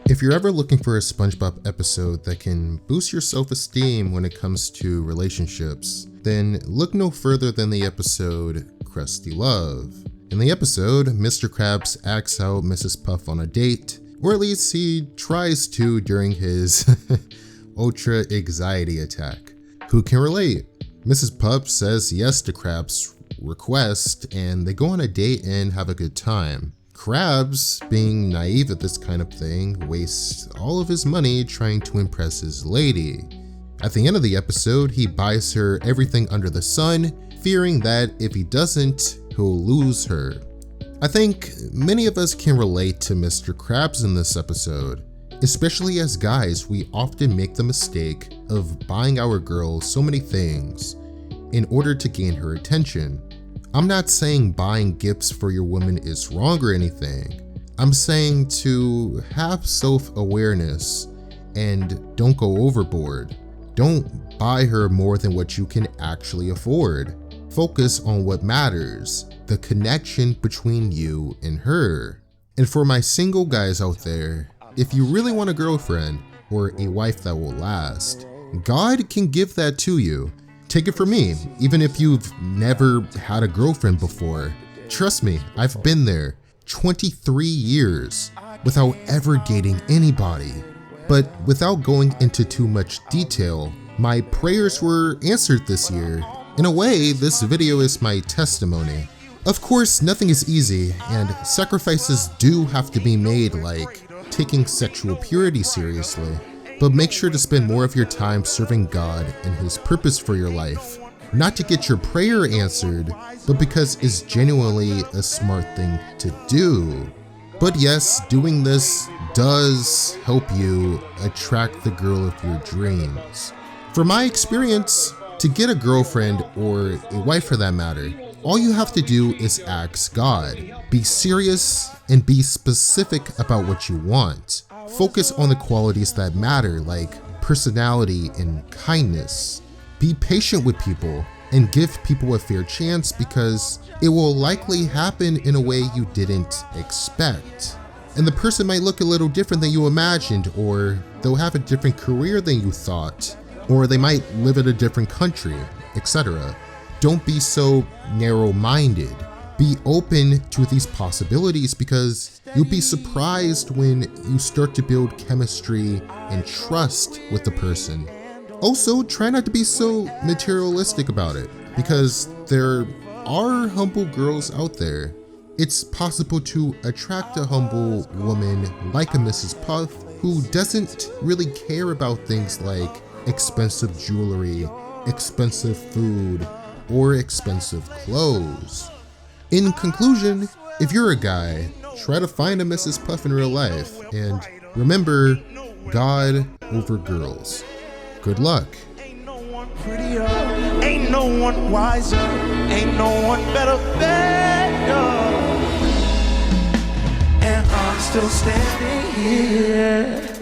If you're ever looking for a SpongeBob episode that can boost your self-esteem when it comes to relationships, then look no further than the episode Krusty Love. In the episode, Mr. Krabs asks out Mrs. Puff on a date, or at least he tries to during his ultra anxiety attack. Who can relate? Mrs. Puff says yes to Krabs' request and they go on a date and have a good time. Krabs, being naive at this kind of thing, wastes all of his money trying to impress his lady. At the end of the episode, he buys her everything under the sun, fearing that if he doesn't, he'll lose her. I think many of us can relate to Mr. Krabs in this episode. Especially as guys, we often make the mistake of buying our girl so many things in order to gain her attention. I'm not saying buying gifts for your woman is wrong or anything. I'm saying to have self-awareness and don't go overboard. Don't buy her more than what you can actually afford. Focus on what matters, the connection between you and her. And for my single guys out there, if you really want a girlfriend or a wife that will last, God can give that to you. Take it from me, even if you've never had a girlfriend before. Trust me, I've been there 23 years without ever dating anybody. But without going into too much detail, my prayers were answered this year. In a way, this video is my testimony. Of course, nothing is easy, and sacrifices do have to be made, like taking sexual purity seriously. But make sure to spend more of your time serving God and His purpose for your life. Not to get your prayer answered, but because it's genuinely a smart thing to do. But yes, doing this does help you attract the girl of your dreams. From my experience, to get a girlfriend or a wife for that matter, all you have to do is ask God. Be serious and be specific about what you want. Focus on the qualities that matter, like personality and kindness. Be patient with people and give people a fair chance because it will likely happen in a way you didn't expect. And the person might look a little different than you imagined, or they'll have a different career than you thought, or they might live in a different country, etc. Don't be so narrow-minded. Be open to these possibilities because you'll be surprised when you start to build chemistry and trust with the person. Also, try not to be so materialistic about it because there are humble girls out there. It's possible to attract a humble woman like a Mrs. Puff who doesn't really care about things like expensive jewelry, expensive food, or expensive clothes. In conclusion, if you're a guy, try to find a Mrs. Puff in real life and remember, God over girls. Good luck. Ain't no one prettier, ain't no one wiser, ain't no one better. And I'm still standing here.